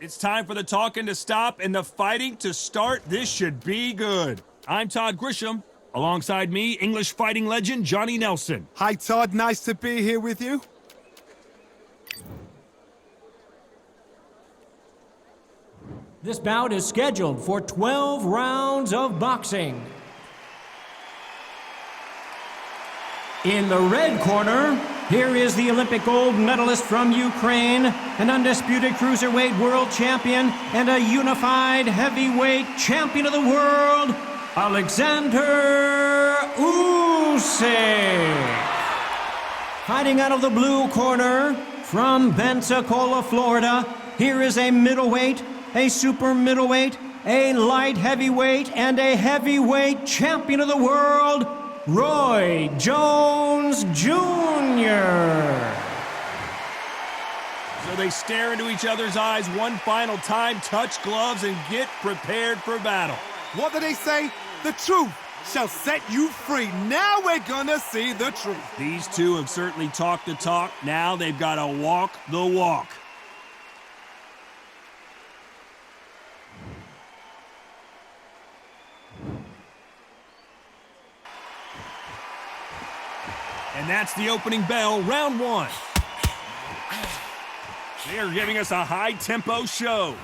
It's time for the talking to stop and the fighting to start. This should be good. I'm Todd Grisham. Alongside me, English fighting legend Johnny Nelson. Hi, Todd. Nice to be here with you. This bout is scheduled for 12 rounds of boxing. In the red corner, here is the Olympic gold medalist from Ukraine, an undisputed cruiserweight world champion, and a unified heavyweight champion of the world, Oleksandr Usyk. Fighting out of the blue corner, from Pensacola, Florida, here is a middleweight, a super middleweight, a light heavyweight, and a heavyweight champion of the world, Roy Jones Jr. So they stare into each other's eyes one final time, touch gloves, and get prepared for battle. What do they say? The truth shall set you free. Now we're gonna see the truth. These two have certainly talked the talk. Now they've got to walk the walk. And that's the opening bell, round one. They are giving us a high-tempo show.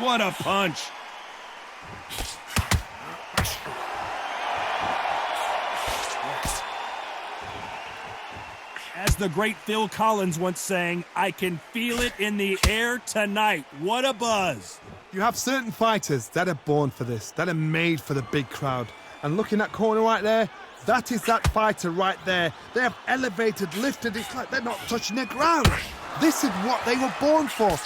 What a punch. As the great Phil Collins once sang, I can feel it in the air tonight. What a buzz. You have certain fighters that are born for this, that are made for the big crowd. And look in that corner right there, that is that fighter right there. They have elevated, lifted, it's like they're not touching the ground. This is what they were born for.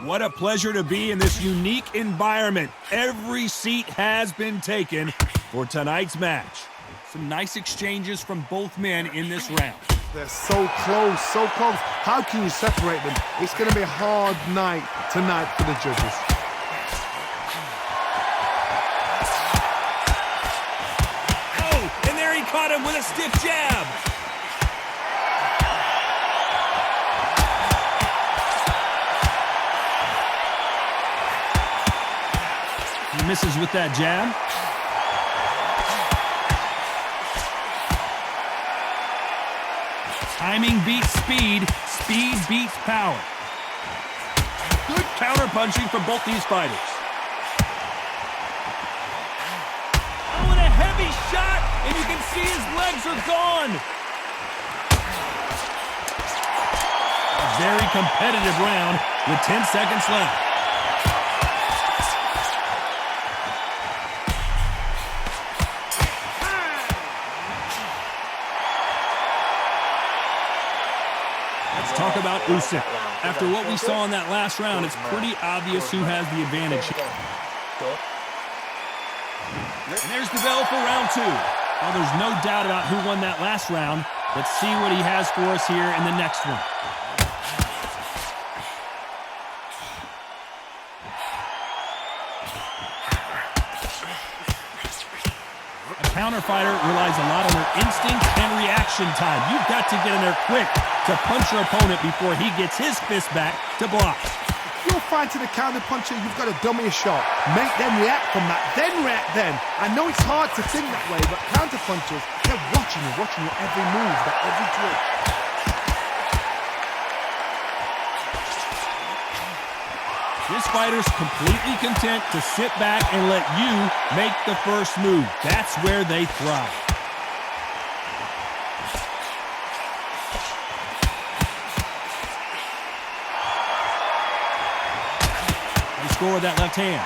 What a pleasure to be in this unique environment. Every seat has been taken for tonight's match. Some nice exchanges from both men in this round. They're so close, so close. How can you separate them? It's going to be a hard night tonight for the judges. Oh, and there he caught him with a stiff jab. He misses with that jab. Timing beats speed. Speed beats power. Good counter-punching from both these fighters. Oh, and a heavy shot, and you can see his legs are gone. A very competitive round with 10 seconds left. Talk about Usyk. After what we saw in that last round, it's pretty obvious who has the advantage. And there's the bell for round two. Well, there's no doubt about who won that last round. Let's see what he has for us here in the next one. A counter fighter relies a lot on their instinct and reaction time. You've got to get in there quick to punch your opponent before he gets his fist back to block. If you're fighting a counter puncher, you've got to dummy a shot. Make them react from that, then react then. I know it's hard to think that way, but counter punchers, they're watching your every move, that every twitch. This fighter's completely content to sit back and let you make the first move. That's where they thrive. They score with that left hand.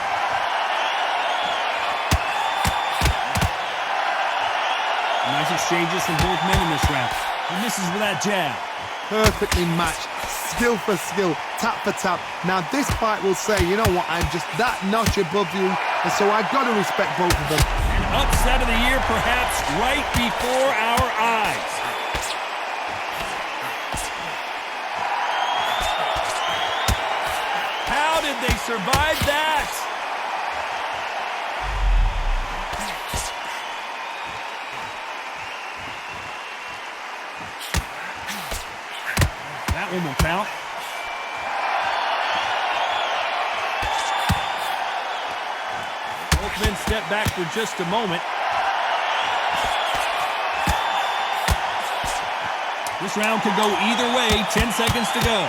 Nice exchanges from both men in this round. He misses with that jab. Perfectly matched, skill for skill, tap for tap. Now this fight will say, you know what, I'm just that notch above you, and so I've got to respect both of them. An upset of the year perhaps right before our eyes. did they survive that? That one will count. Both men step back for just a moment. This round could go either way. 10 seconds to go.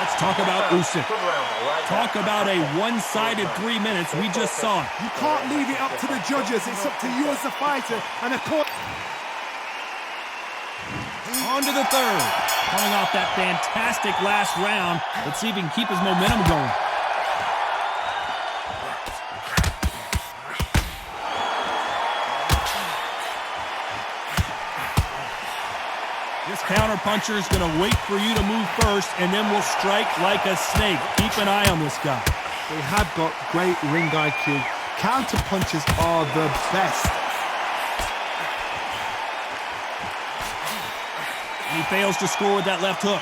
Let's talk about Usyk. Talk about a one-sided 3 minutes. We just saw it. You can't leave it up to the judges. It's up to you as the fighter. And of course... On to the third. Coming off that fantastic last round. Let's see if he can keep his momentum going. This counter-puncher is going to wait for you to move first, and then will strike like a snake. Keep an eye on this guy. They have got great ring IQ. Counter-punches are the best. He fails to score with that left hook.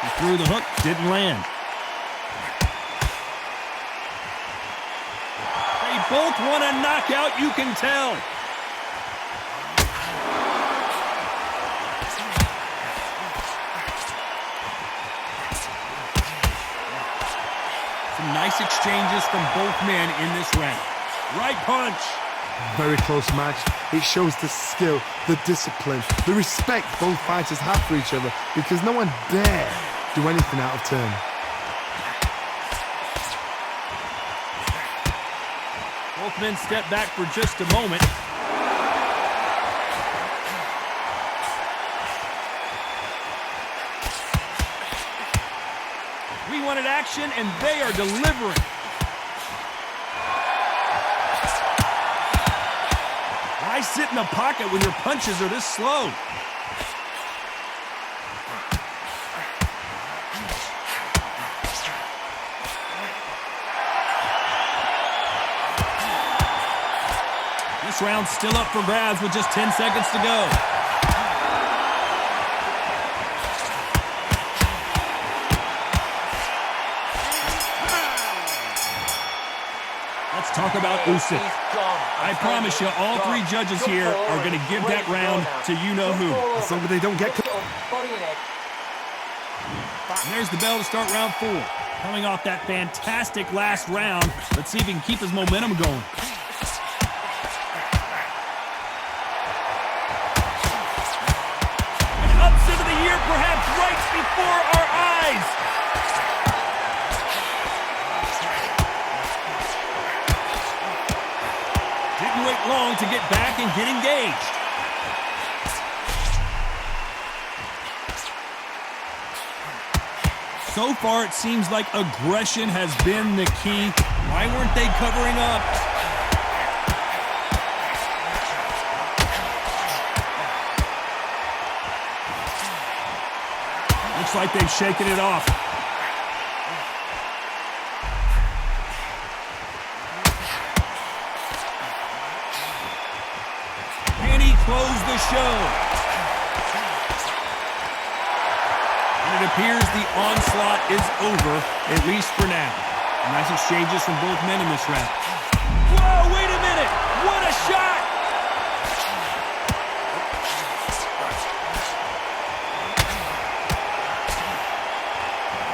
He threw the hook, didn't land. They both want a knockout, you can tell. Some nice exchanges from both men in this round. Right punch. Very close match. It shows the skill, the discipline, the respect both fighters have for each other, because no one dare do anything out of turn. Both men step back for just a moment. We wanted action, and they are delivering. Why sit in the pocket when your punches are this slow? This round's still up for grabs with just 10 seconds to go. Let's talk about Usyk. I promise you, all three judges here are going to give that round to you-know-who. As long as they don't get... And there's the bell to start round 4. Coming off that fantastic last round, let's see if he can keep his momentum going. An upset of the year, perhaps right before our eyes. Didn't wait long to get back and get engaged. So far, it seems like aggression has been the key. Why weren't they covering up? Looks like they've shaken it off. And he closed the show. It appears the onslaught is over, at least for now. Nice exchanges from both men in this round. Whoa, wait a minute! What a shot!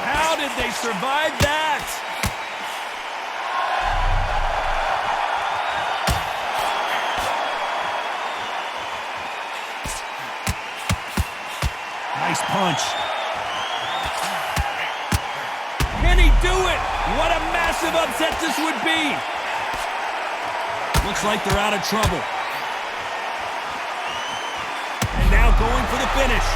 How did they survive that? Nice punch. Can he do it? What a massive upset this would be. Looks like they're out of trouble. And now going for the finish.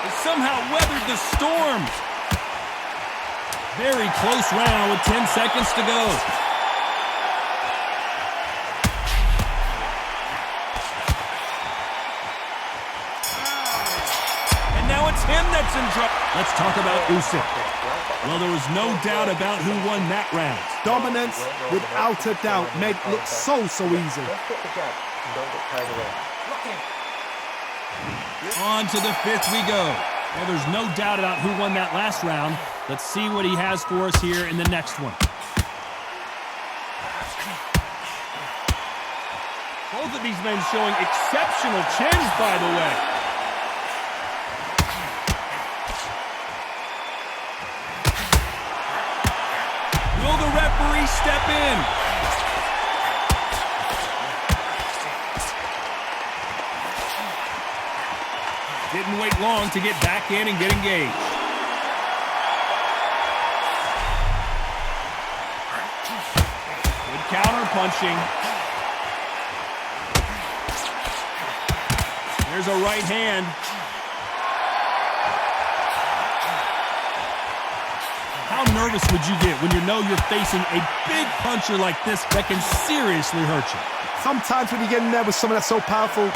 They somehow weathered the storm. Very close round with 10 seconds to go. him that's in trouble. Let's talk about Usyk. Well, there was no doubt about who won that round. Dominance, without a doubt, made it look so easy. On to the fifth we go. Well, there's no doubt about who won that last round. Let's see what he has for us here in the next one. Both of these men showing exceptional chins, by the way. Will the referee step in? Didn't wait long to get back in and get engaged. Good counter punching. There's a right hand. How nervous would you get when you know you're facing a big puncher like this that can seriously hurt you? Sometimes when you get in there with someone that's so powerful,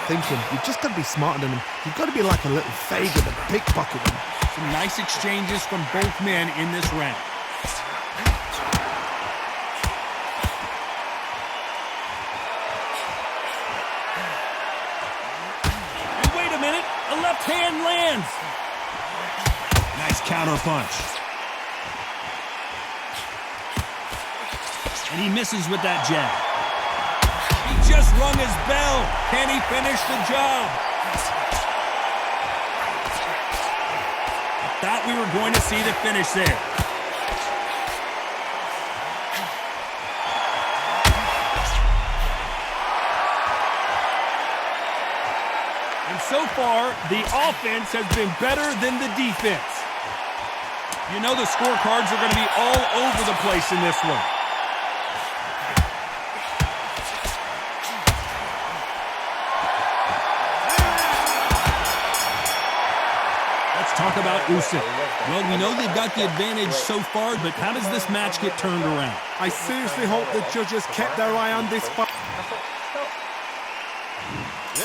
thinking, you've just got to be smarter than him. You've got to be like a little faggot and pickpocket him. Some nice exchanges from both men in this round. And wait a minute, a left hand lands. Nice counter punch. And he misses with that jab. He just rung his bell. Can he finish the job? I thought we were going to see the finish there. And so far, the offense has been better than the defense. You know the scorecards are going to be all over the place in this one. Talk about Usyk. Well, we know they've got the advantage so far, but how does this match get turned around? I seriously hope the judges kept their eye on this fight.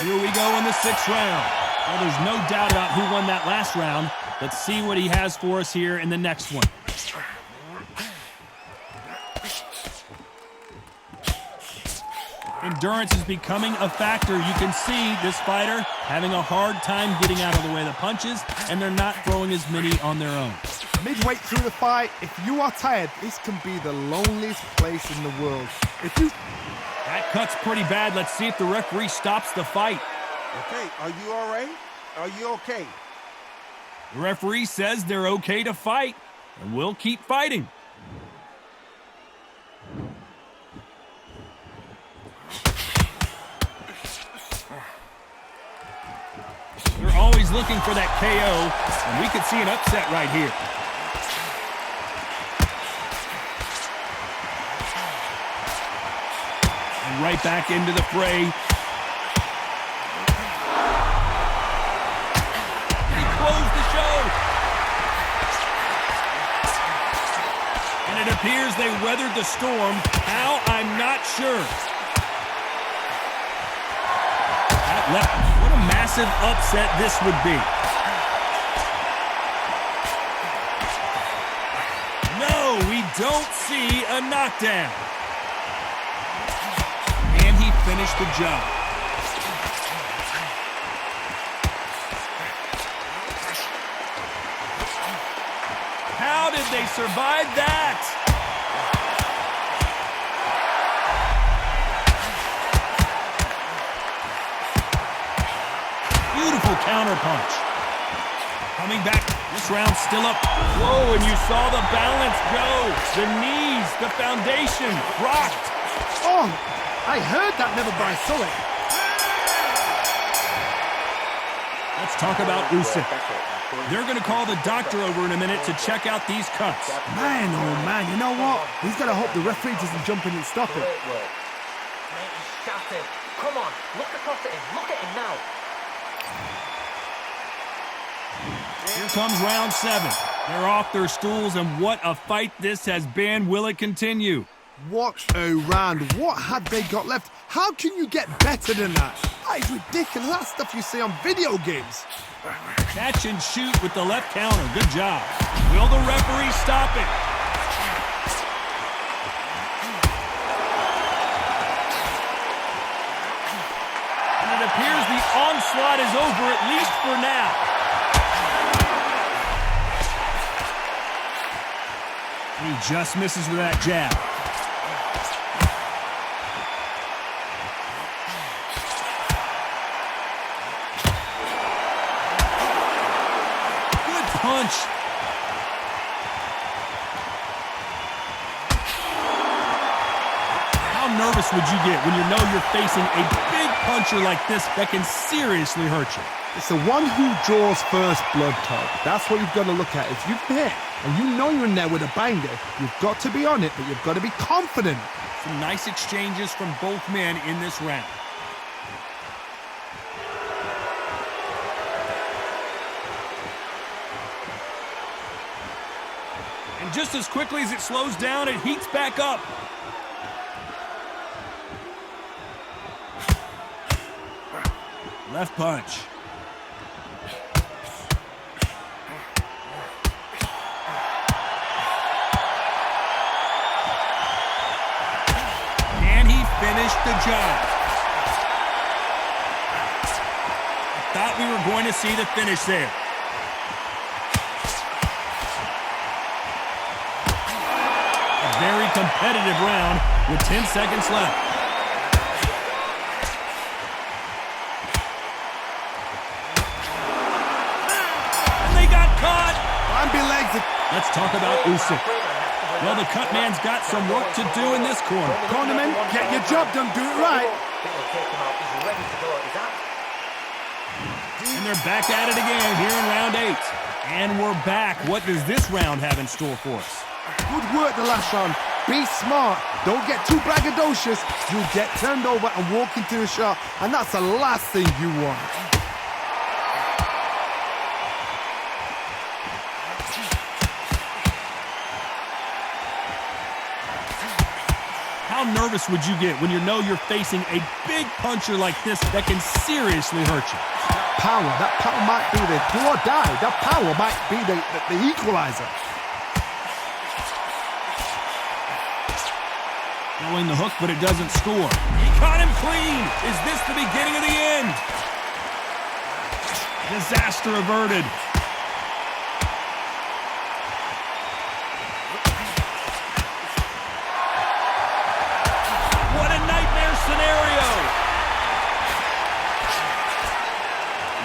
Here we go in the sixth round. Well, there's no doubt about who won that last round. Let's see what he has for us here in the next one. Endurance is becoming a factor. You can see this fighter having a hard time getting out of the way of the punches, and they're not throwing as many on their own. Midway through the fight, if you are tired, this can be the loneliest place in the world. That cut's pretty bad. Let's see if the referee stops the fight. Okay, are you all right? Are you okay? The referee says they're okay to fight, and we'll keep fighting. They're always looking for that KO, and we could see an upset right here. And right back into the fray. He closed the show. And it appears they weathered the storm. How? I'm not sure. That left. What a massive upset this would be. No, we don't see a knockdown. And he finished the job. How did they survive that? Beautiful counter punch. Coming back, this round still up. Whoa, and you saw the balance go. The knees, the foundation, rocked. Oh, I heard that never by saw it. Let's talk about Usyk. They're going to call the doctor over in a minute to check out these cuts. Man, oh man, you know what? He's got to hope the referee doesn't jump in and stop it. Come on, look across at him. Look at him now. Here comes round 7. They're off their stools, and what a fight this has been. Will it continue? What a round. What have they got left? How can you get better than that? That is ridiculous. That's stuff you see on video games. Catch and shoot with the left counter. Good job. Will the referee stop it? And it appears the onslaught is over, at least for now. And he just misses with that jab. Punch. How nervous would you get when you know you're facing a big puncher like this that can seriously hurt you? It's the one who draws first blood, Todd. That's what you've got to look at. If you've hit and you know you're in there with a binder, you've got to be on it, but you've got to be confident. Some nice exchanges from both men in this round. And just as quickly as it slows down, it heats back up. Left punch. And he finished the job. I thought we were going to see the finish there. Very competitive round with 10 seconds left. And they got caught. Bambi legs. Let's talk about Usyk. Well, the cut man's got some work to do in this corner. Cornerman, get your job done. Do it right. And they're back at it again here in round 8. And we're back. What does this round have in store for us? Good work the last round. Be smart. Don't get too braggadocious. You'll get turned over and walk into a shot, and that's the last thing you want. How nervous would you get when you know you're facing a big puncher like this that can seriously hurt you? That power might be the do or die. That power might be the equalizer. Throwing the hook, but it doesn't score. He caught him clean. Is this the beginning of the end? Disaster averted. What a nightmare scenario.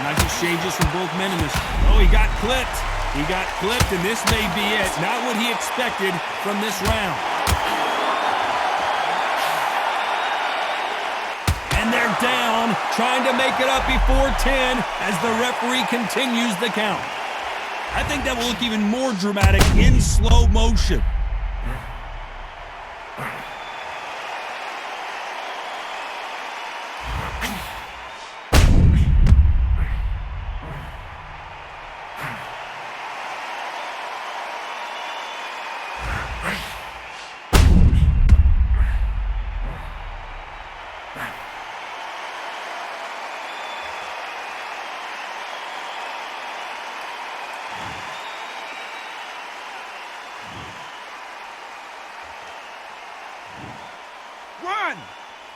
Nice exchanges from both men in this. Oh, he got clipped. He got clipped, and this may be it. Not what he expected from this round. And they're down, trying to make it up before 10 as the referee continues the count. I think that will look even more dramatic in slow motion. One,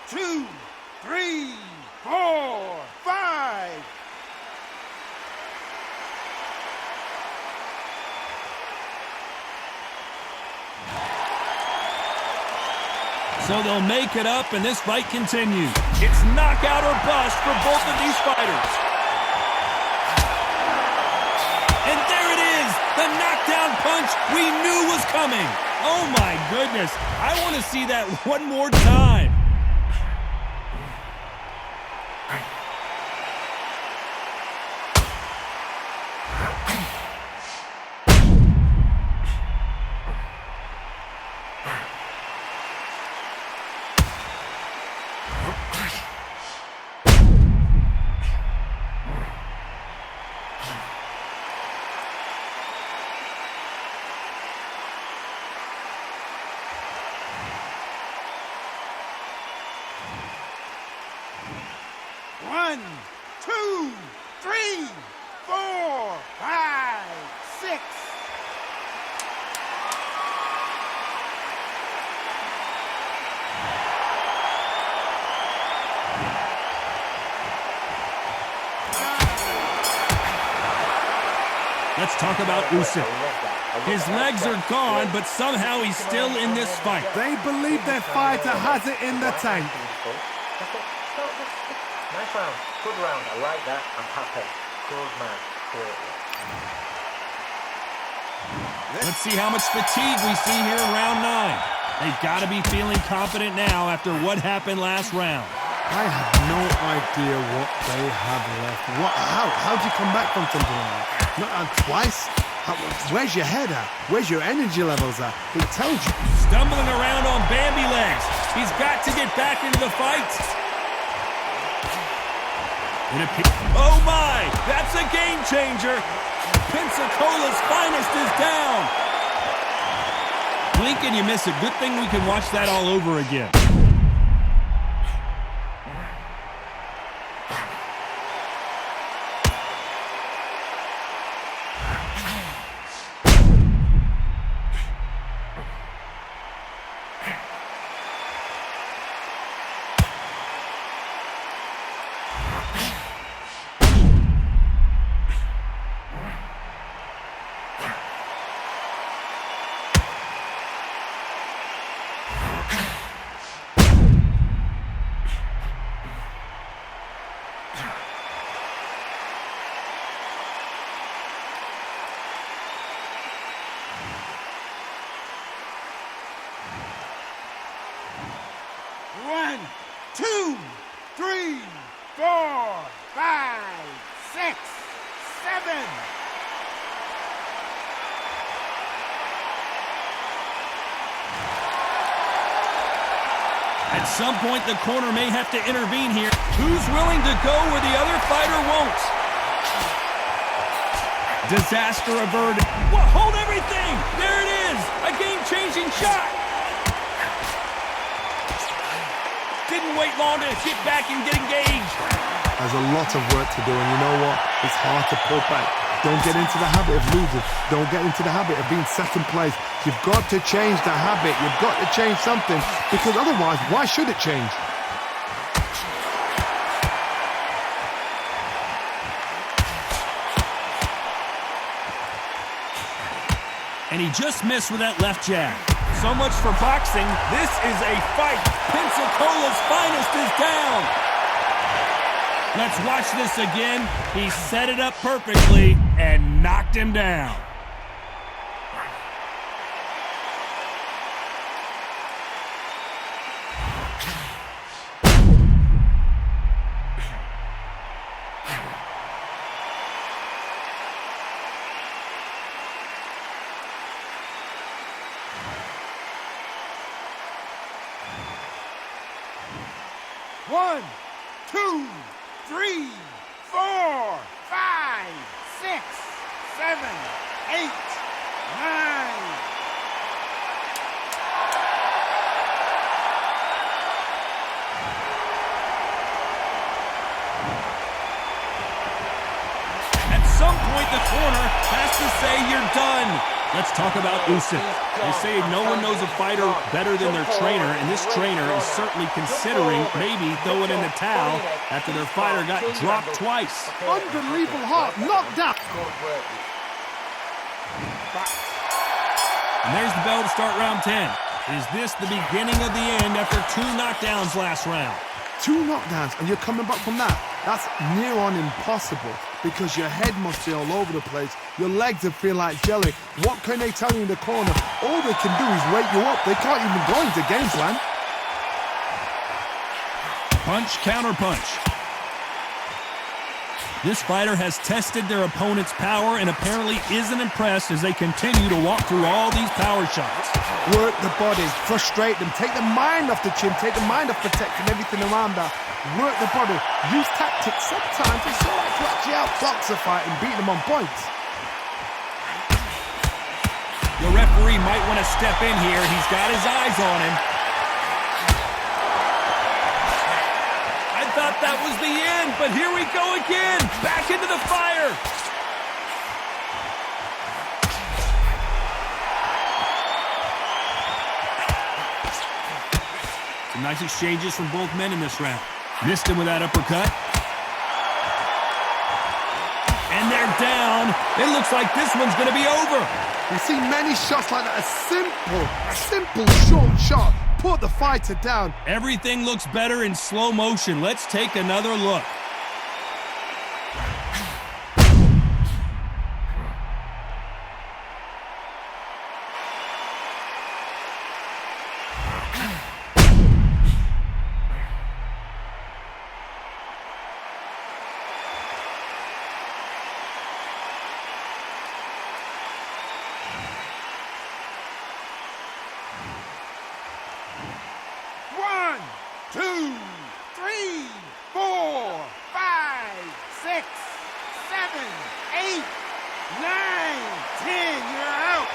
two, three, 4, 5. So they'll make it up, and this fight continues. It's knockout or bust for both of these fighters. And there it is, the knockdown punch we knew was coming. Oh my goodness, I want to see that one more time. One, two, three, 4, 5, 6. Let's talk about Usyk. His legs are gone, but somehow he's still in this fight. They believe their fighter has it in the tank. Nice round. Good round. I like that. I'm happy. Good man. Good. Let's see how much fatigue we see here in round 9. They've got to be feeling confident now after what happened last round. I have no idea what they have left. How'd you come back from something like that? Not twice? Where's your head at? Where's your energy levels at? It tells you. Stumbling around on Bambi legs. He's got to get back into the fight. Oh my! That's a game changer! Pensacola's finest is down! Blink and you miss it. Good thing we can watch that all over again. One, 2, 3, 4, 5, 6, 7. At some point, the corner may have to intervene here. Who's willing to go where the other fighter won't? Disaster averted. Well, hold everything! There it is! A game-changing shot! Didn't wait long to get back and get engaged. There's a lot of work to do, and you know what? It's hard to pull back. Don't get into the habit of losing. Don't get into the habit of being second place. You've got to change the habit. You've got to change something, because otherwise, why should it change? And he just missed with that left jab. So much for boxing. This is a fight. Pensacola's finest is down. Let's watch this again. He set it up perfectly and knocked him down. One, 2, 3, 4, 5, 6, 7, 8, 9. At some point, the corner has to say you're done. Let's talk about Usyk. They say no one knows a fighter better than their trainer, and this trainer is certainly considering maybe throwing in the towel after their fighter got dropped twice. Unbelievable heart, knocked out. And there's the bell to start round 10. Is this the beginning of the end after 2 knockdowns last round? 2 knockdowns, and you're coming back from that. That's near on impossible, because your head must be all over the place. Your legs will feel like jelly. What can they tell you in the corner? All they can do is wake you up. They can't even go into game plan. Punch, counter punch. This fighter has tested their opponent's power and apparently isn't impressed as they continue to walk through all these power shots. Work the body, frustrate them, take the mind off the chin, take the mind off protecting everything around that. Work the body, use tactics sometimes. It's all right to actually outbox a fight and beat them on points. The referee might want to step in here. He's got his eyes on him. I thought that was the end, but here we go again. Back into the fire. Some nice exchanges from both men in this round. Missed him with that uppercut. And they're down. It looks like this one's going to be over. We see many shots like that. A simple short shot. Put the fighter down. Everything looks better in slow motion. Let's take another look. One, two, three, 4, 5, 6, 7, 8, 9, 10. You're out.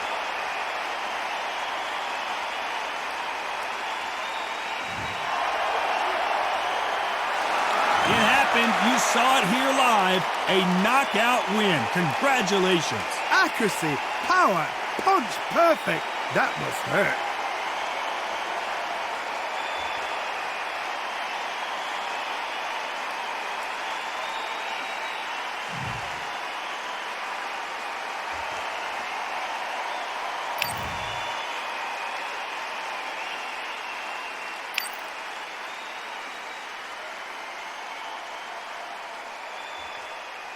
It happened. You saw it here live. A knockout win. Congratulations. Accuracy, power, punch, perfect. That must hurt.